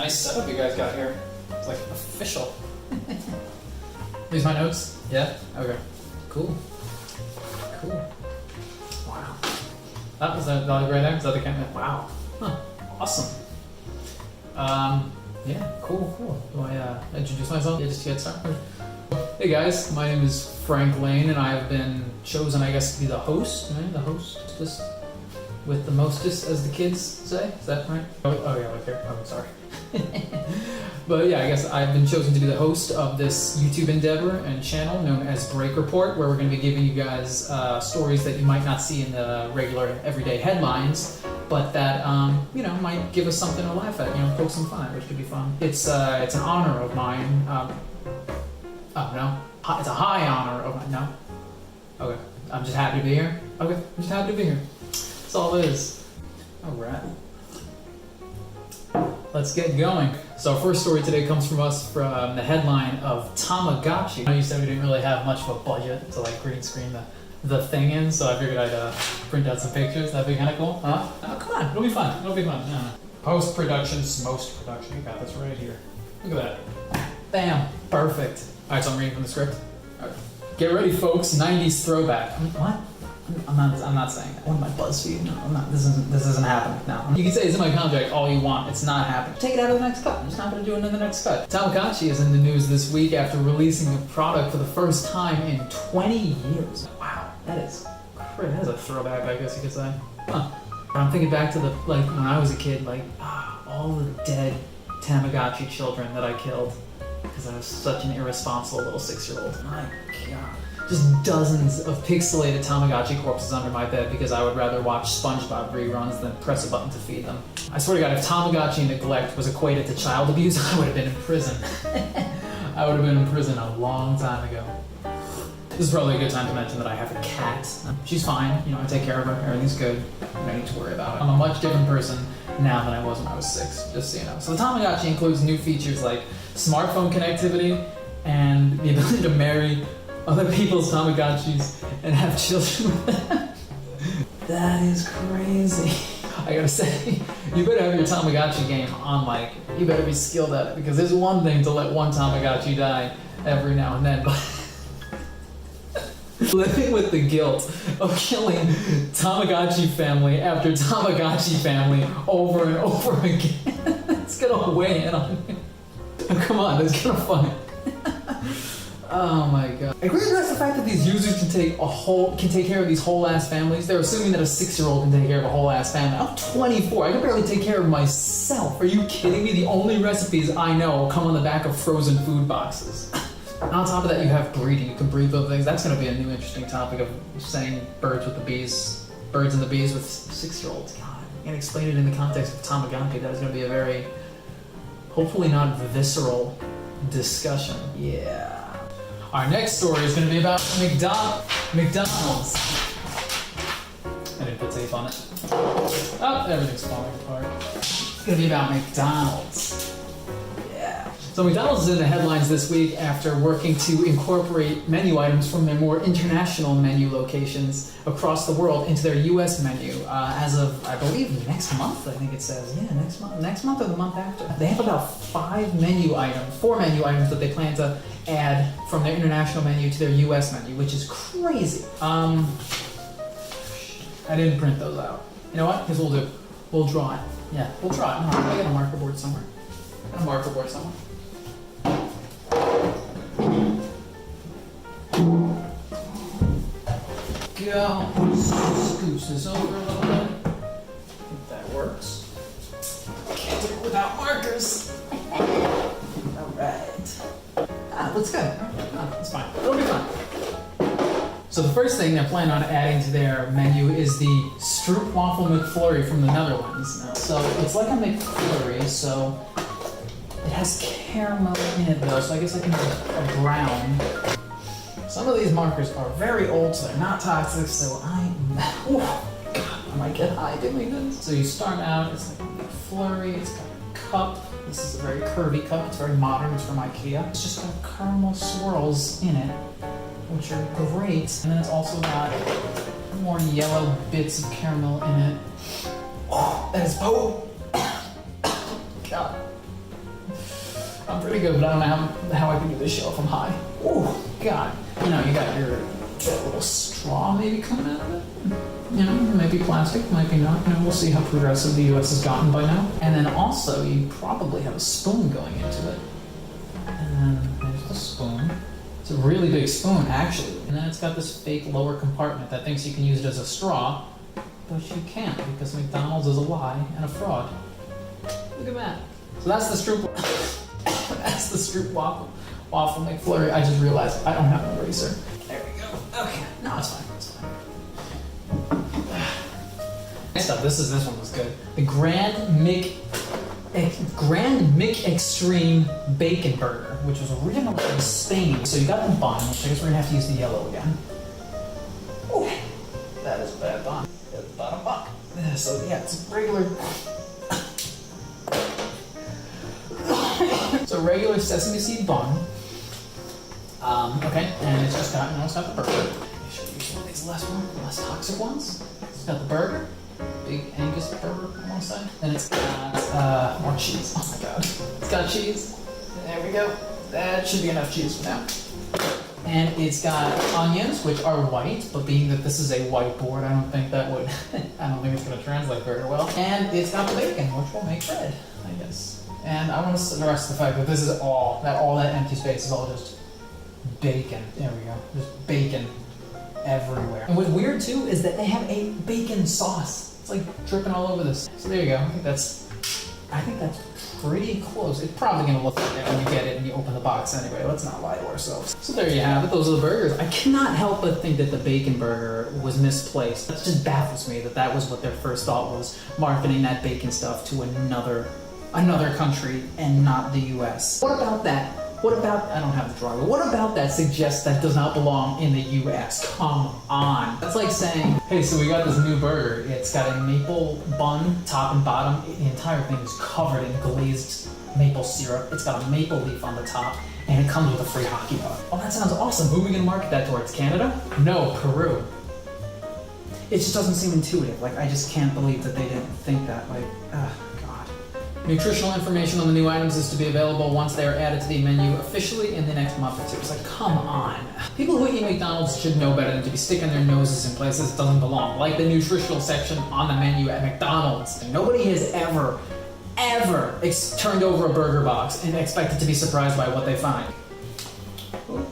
Nice setup you guys got here. It's like official. These my notes? Yeah? Okay. Cool. Cool. Wow. That was that right there? Is that the camera? Wow. Huh. Awesome. Yeah, cool. Do I introduce myself? Yeah, just to get started. Hey guys, my name is Frank Lane and I have been chosen, I guess, to be the host, right? The hostess with the mostest, as the kids say. Is that right? Oh yeah, right there. Oh, sorry. But yeah, I guess I've been chosen to be the host of this YouTube endeavor and channel known as Break Report, where we're going to be giving you guys stories that you might not see in the regular everyday headlines, but that might give us something to laugh at, poke some fun at, which could be fun. It's an honor of mine. Oh no, it's a high honor of mine. No, okay. I'm just happy to be here. Okay, I'm just happy to be here. That's all it is. All right. Let's get going. So our first story today comes from us from the headline of Tamagotchi. I know you said we didn't really have much of a budget to like green screen the thing in, so I figured I'd print out some pictures. That'd be kind of cool, huh? Oh, come on, it'll be fun. It'll be fun. Yeah. Post-production, most-production. You got this right here. Look at that. Bam, perfect. All right, so I'm reading from the script. All right. Get ready, folks. 90s throwback. What? I'm not saying that. What am I, BuzzFeed? No, I'm not. This isn't happening. No. You can say it's in my contract all you want. It's not happening. Take it out of the next cut. I'm just not going to do it in the next cut. Tamagotchi is in the news this week after releasing the product for the first time in 20 years. Wow, that is crazy. That is a throwback, I guess you could say. Huh. I'm thinking back to when I was a kid, all the dead Tamagotchi children that I killed because I was such an irresponsible little 6-year-old. My God. Just dozens of pixelated Tamagotchi corpses under my bed because I would rather watch SpongeBob reruns than press a button to feed them. I swear to God, if Tamagotchi neglect was equated to child abuse, I would have been in prison. I would have been in prison a long time ago. This is probably a good time to mention that I have a cat. She's fine, I take care of her, everything's good. I don't need to worry about it. I'm a much different person now than I was when I was 6, just so you know. So the Tamagotchi includes new features like smartphone connectivity and the ability to marry other people's Tamagotchis and have children with them. That is crazy. I gotta say, you better have your Tamagotchi game on, you better be skilled at it, because there's one thing to let one Tamagotchi die every now and then, but living with the guilt of killing Tamagotchi family after Tamagotchi family over and over again, it's gonna weigh in on you. Come on, it's kind of funny. Oh my God. I really like the fact that these users can take care of these whole ass families. They're assuming that a 6-year-old can take care of a whole ass family. I'm 24. I can barely take care of myself. Are you kidding me? The only recipes I know come on the back of frozen food boxes. And on top of that, you have breeding. You can breed those things. That's going to be a new interesting topic of saying birds and the bees with 6-year-olds. God, I can't explain it in the context of Tamagotchi. That is going to be a very, hopefully not visceral discussion. Yeah. Our next story is going to be about McDonald's. I didn't put tape on it. Oh, everything's falling apart. It's going to be about McDonald's. Yeah. So McDonald's is in the headlines this week after working to incorporate menu items from their more international menu locations across the world into their U.S. menu as of, I believe, next month, I think it says. Yeah, next month or the month after. They have about 4 menu items that they plan to add from their international menu to their US menu, which is crazy. I didn't print those out. You know what? Here's what we'll do. We'll draw it. Yeah, we'll draw it. I got a marker board somewhere. Go. Scooch this over a little bit. I think that works. Can't do it without markers. Alright. Looks good. It's fine. It'll be fine. So the first thing they're planning on adding to their menu is the Stroop Waffle McFlurry from the Netherlands. So it's like a McFlurry, so it has caramel in it though, so I guess I can do a brown. Some of these markers are very old, so they're not toxic, so God, I might get high doing this. So you start out, it's like a McFlurry, it's got a cup. This is a very curvy cup, it's very modern, it's from IKEA. It's just got caramel swirls in it, which are great. And then it's also got more yellow bits of caramel in it. Oh, that is potent. God. pretty good, but I don't know how I can do this show if I'm high. Oh, God. You know, you got that little straw maybe coming out of it. You know, maybe plastic, might be not. You know, we'll see how progressive the US has gotten by now. And then also, you probably have a spoon going into it. And then there's the spoon. It's a really big spoon, actually. And then it's got this fake lower compartment that thinks you can use it as a straw, but you can't because McDonald's is a lie and a fraud. Look at that. So that's the Stroop. That's the Stroop waffle McFlurry. I just realized I don't have an eraser. There we go. Okay. No, it's fine. It's fine. Next up, this one was good. The Grand Mick Extreme Bacon Burger, which was originally from Spain. So you got the bun, which I guess we're gonna have to use the yellow again. Oh, that is a bad bun. That's about $1. So yeah, it's a regular. So regular sesame seed bun. Okay, and it's just got, it's got the burger. I should use one of these less toxic ones. It's got the burger, big Angus burger on one side. Then it's got more cheese. Oh my god, it's got cheese. There we go. That should be enough cheese for now. And it's got onions, which are white, but being that this is a whiteboard, I don't think that would. I don't think it's going to translate very well. And it's got the bacon, which will make bread, I guess. And I want to stress the fact that this is all that empty space is all just bacon. There we go. Just bacon everywhere. And what's weird too is that they have a bacon sauce. It's like dripping all over this. So there you go. I think that's pretty close. It's probably gonna look like that when you get it and you open the box anyway. Let's not lie to ourselves. So there you have it. Those are the burgers. I cannot help but think that the bacon burger was misplaced. That just baffles me that was what their first thought was, marketing that bacon stuff to another country and not the US. What about that? What about, I don't have the drawing, but what about that suggests that does not belong in the US? Come on. That's like saying, hey, so we got this new burger. It's got a maple bun, top and bottom. The entire thing is covered in glazed maple syrup. It's got a maple leaf on the top, and it comes with a free hockey puck. Oh, that sounds awesome. Who are we gonna market that towards? Canada? No, Peru. It just doesn't seem intuitive. Like, I just can't believe that they didn't think that. Like, God. Nutritional information on the new items is to be available once they are added to the menu officially in the next month or two. It's like, come on. People who eat McDonald's should know better than to be sticking their noses in places it doesn't belong, like the nutritional section on the menu at McDonald's. Nobody has ever turned over a burger box and expected to be surprised by what they find. Ooh.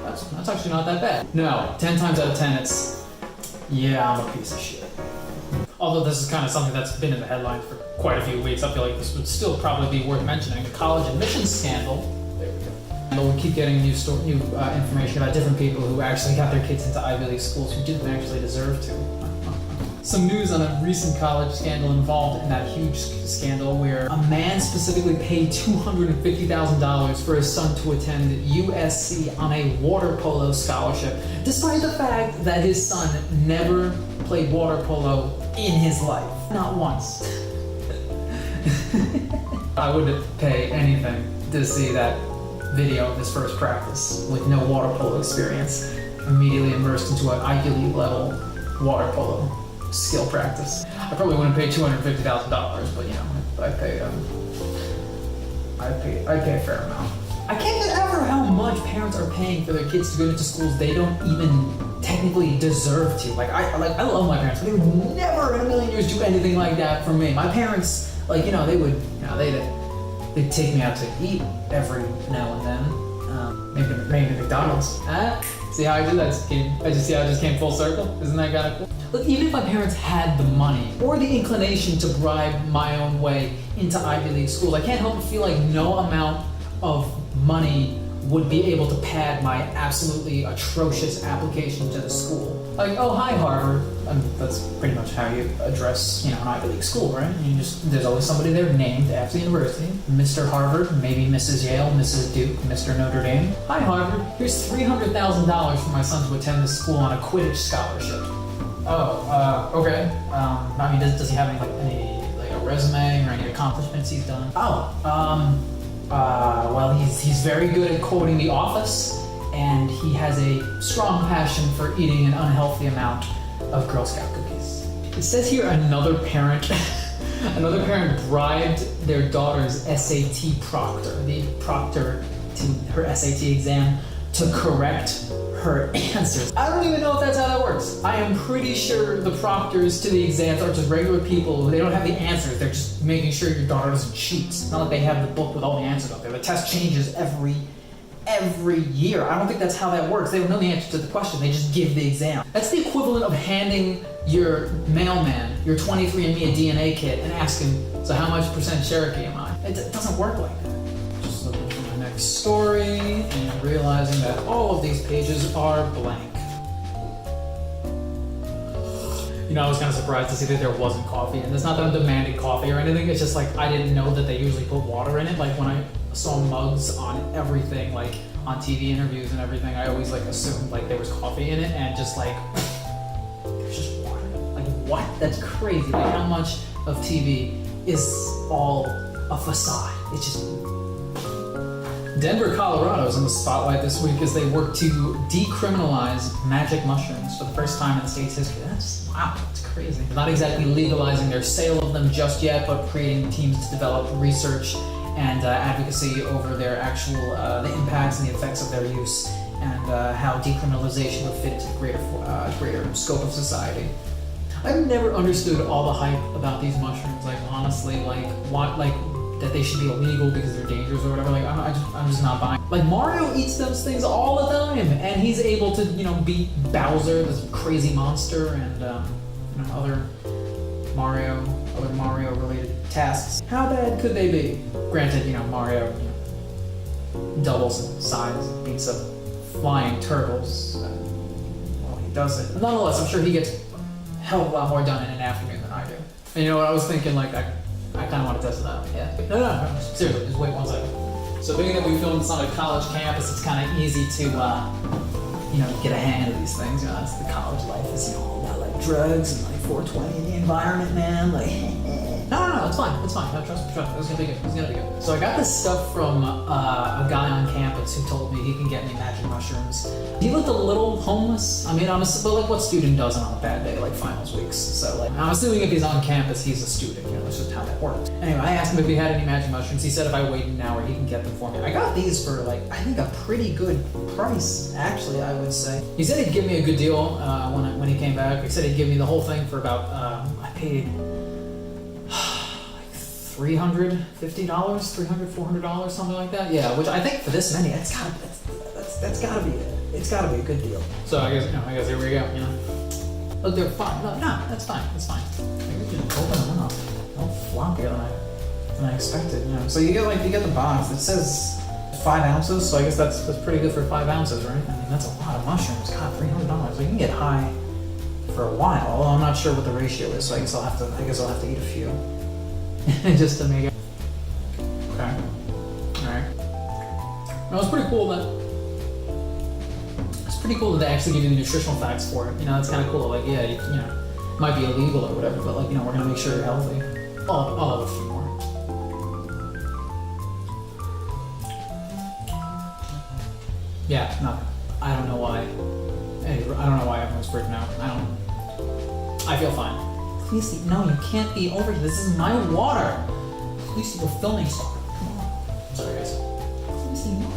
That's actually not that bad. No, 10 times out of 10, it's, yeah, I'm a piece of shit. Although this is kind of something that's been in the headlines for quite a few weeks, I feel like this would still probably be worth mentioning. The college admissions scandal. There we go. And we keep getting new information about different people who actually got their kids into Ivy League schools who didn't actually deserve to. Some news on a recent college scandal involved in that huge scandal where a man specifically paid $250,000 for his son to attend USC on a water polo scholarship, despite the fact that his son never played water polo in his life. Not once. I would pay anything to see that video of his first practice with no water polo experience, immediately immersed into an Ivy League level water polo skill practice. I probably wouldn't pay $250,000, but you know, I'd pay a fair amount. I can't get over how much parents are paying for their kids to go into schools they don't even technically deserve to. I love my parents, but they would never in a million years do anything like that for me. My parents, they'd take me out to eat every now and then. Maybe McDonald's. See how I did that? I just came full circle. Isn't that kind of cool? Look, even if my parents had the money or the inclination to bribe my own way into Ivy League schools, I can't help but feel like no amount of money would be able to pad my absolutely atrocious application to the school. Like, oh, hi, Harvard. That's pretty much how you address, an Ivy League school, right? There's always somebody there named after the university. Mr. Harvard, maybe Mrs. Yale, Mrs. Duke, Mr. Notre Dame. Hi, Harvard. Here's $300,000 for my son to attend this school on a Quidditch scholarship. Oh, okay. Does he have any a resume or any accomplishments he's done? Well, he's very good at quoting The Office, and he has a strong passion for eating an unhealthy amount of Girl Scout cookies. It says here another parent Another parent bribed their daughter's SAT proctor, the proctor to her SAT exam, to correct her answers. I don't even know if that's how that works. I am pretty sure the proctors to the exams are just regular people. They don't have the answers. They're just making sure your daughter doesn't cheat. It's not like they have the book with all the answers up there. The test changes every year. I don't think that's how that works. They don't know the answer to the question. They just give the exam. That's the equivalent of handing your mailman your 23andMe a DNA kit and asking, so how much % Cherokee am I? It doesn't work like that. Just looking for my next story and realizing that all of these pages are blank. You know, I was kind of surprised to see that there wasn't coffee, and it's not that I'm demanding coffee or anything, it's just like I didn't know that they usually put water in it. Like when I saw mugs on everything, like on TV interviews and everything, I always like assumed like there was coffee in it, and just like, there's just water. Like what? That's crazy. Like how much of TV is all a facade? It's just... Denver, Colorado is in the spotlight this week as they work to decriminalize magic mushrooms for the first time in the state's history. Wow, that's crazy. They're not exactly legalizing their sale of them just yet, but creating teams to develop research and advocacy over their actual, the impacts and the effects of their use, and how decriminalization would fit into the greater scope of society. I've never understood all the hype about these mushrooms, like honestly, like what, like that they should be illegal because they're dangerous or whatever. Like I'm just not buying. Like Mario eats those things all the time, and he's able to, you know, beat Bowser, this crazy monster, and you know, other Mario related tasks. How bad could they be? Granted, you know, Mario, you know, doubles in size, beats up flying turtles. Well, he does it. But nonetheless, I'm sure he gets a hell of a lot more done in an afternoon than I do. And you know what, I was thinking, like, I kind of want to test it out. Yeah. No, seriously, just wait 1 second. So being that we filmed this on a college campus, it's kind of easy to, you know, get a hang of these things. You know, it's the college life is, you know, all about like drugs and like 420 in the environment, man. Like, no, it's fine. No, trust me. It's gonna be good. So I got this stuff from a guy on campus who told me he can get me magic mushrooms. He looked a little homeless. I mean, but like what student doesn't on a bad day, like finals weeks? So like, I'm assuming if he's on campus, he's a student. You know, that's just how that works. Anyway, I asked him if he had any magic mushrooms. He said if I wait an hour, he can get them for me. I got these for like, I think a pretty good price, actually, I would say. He said he'd give me a good deal when he came back. He said he'd give me the whole thing for about, I paid $350, $400, something like that. Yeah, which I think for this many, that's gotta be it. It's gotta be a good deal. So I guess here we go. You know, look, they're fine. No, that's fine. Maybe we can open them up. They'll floppier than I expected. You know, so you get the box. It says 5 ounces, so I guess that's pretty good for 5 ounces, right? I mean, that's a lot of mushrooms. God, $300. You can get high for a while. Although I'm not sure what the ratio is, so I guess I'll have to eat a few. Just to make it. Okay. Alright. No, it's pretty cool that they actually give you the nutritional facts for it. You know, it's kind of cool. Like, yeah, you know, it might be illegal or whatever, but like, you know, we're gonna make sure you're healthy. I'll have a few more. Yeah, no, I don't know why. I don't know why everyone's freaking out. I feel fine. Please, no, you can't be over here. This is my water. Please, we're filming stuff. Come on. Sorry, guys. Please, no.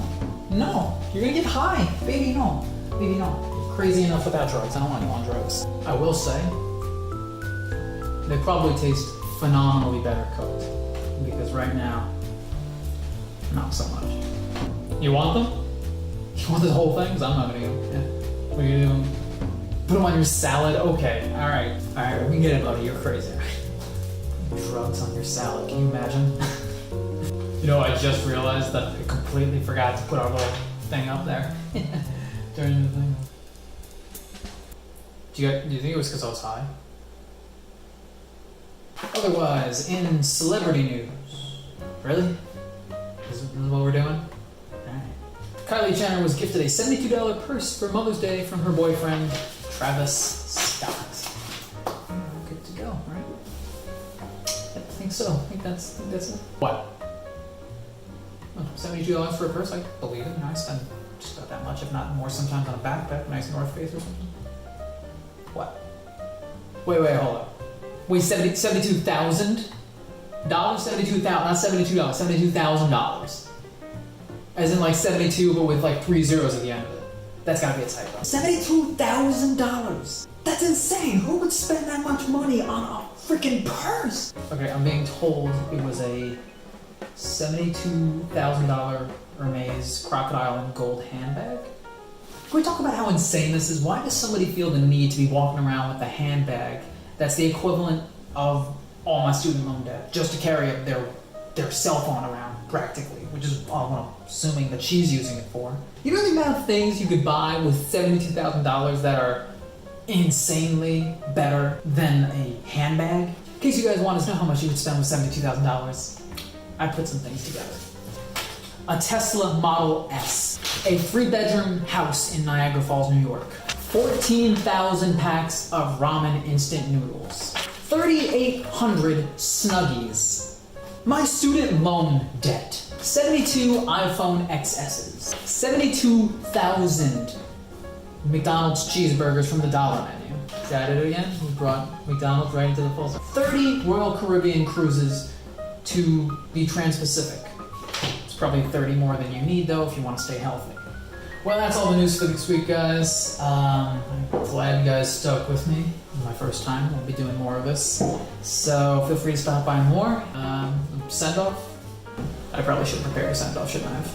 No, you're gonna get high. Baby, no. Baby, no. You're crazy enough without drugs. I don't want you on drugs. I will say, they probably taste phenomenally better cooked. Because right now, not so much. You want them? You want this whole thing? Because I'm not gonna eat them. Yeah. What are you doing? Put them on your salad? Okay, alright, we can get it, buddy, you're crazy. Drugs on your salad, can you imagine? You know, I just realized that I completely forgot to put our little thing up there during the thing. Do you think it was because I was high? Otherwise, in celebrity news. Really? This is what we're doing? Kylie Jenner was gifted a $72 purse for Mother's Day from her boyfriend, Travis Scott. Good to go, right? I think so. I think that's it. What? Oh, $72 for a purse? I believe it. You know, I spend just about that much, if not more, sometimes on a backpack, nice North Face or something. What? Wait, hold up. Wait, 72,000 $72,000, not $72, $72,000. As in like 72, but with like 3 zeros at the end of it. That's gotta be a typo. $72,000. That's insane. Who would spend that much money on a freaking purse? Okay, I'm being told it was a $72,000 Hermes crocodile and gold handbag. Can we talk about how insane this is? Why does somebody feel the need to be walking around with a handbag that's the equivalent of all my student loan debt just to carry their cell phone around, practically, which is all I'm assuming that she's using it for. You know the amount of things you could buy with $72,000 that are insanely better than a handbag? In case you guys want to know how much you would spend with $72,000, I put some things together. A Tesla Model S, a 3-bedroom house in Niagara Falls, New York, 14,000 packs of ramen instant noodles, 3,800 Snuggies, my student loan debt, 72 iPhone XSs, 72,000 McDonald's cheeseburgers from the dollar menu. Is that it again? We brought McDonald's right into the fold. 30 Royal Caribbean cruises to be trans-Pacific. It's probably 30 more than you need though if you want to stay healthy. Well, that's all the news for this week, guys. I'm glad you guys stuck with me. My first time, I'll be doing more of this. So feel free to stop by more. Send-off. I probably should prepare a send-off, shouldn't I have?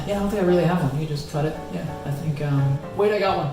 Yeah, I don't think I really have one. You just cut it. Yeah, I think, wait, I got one.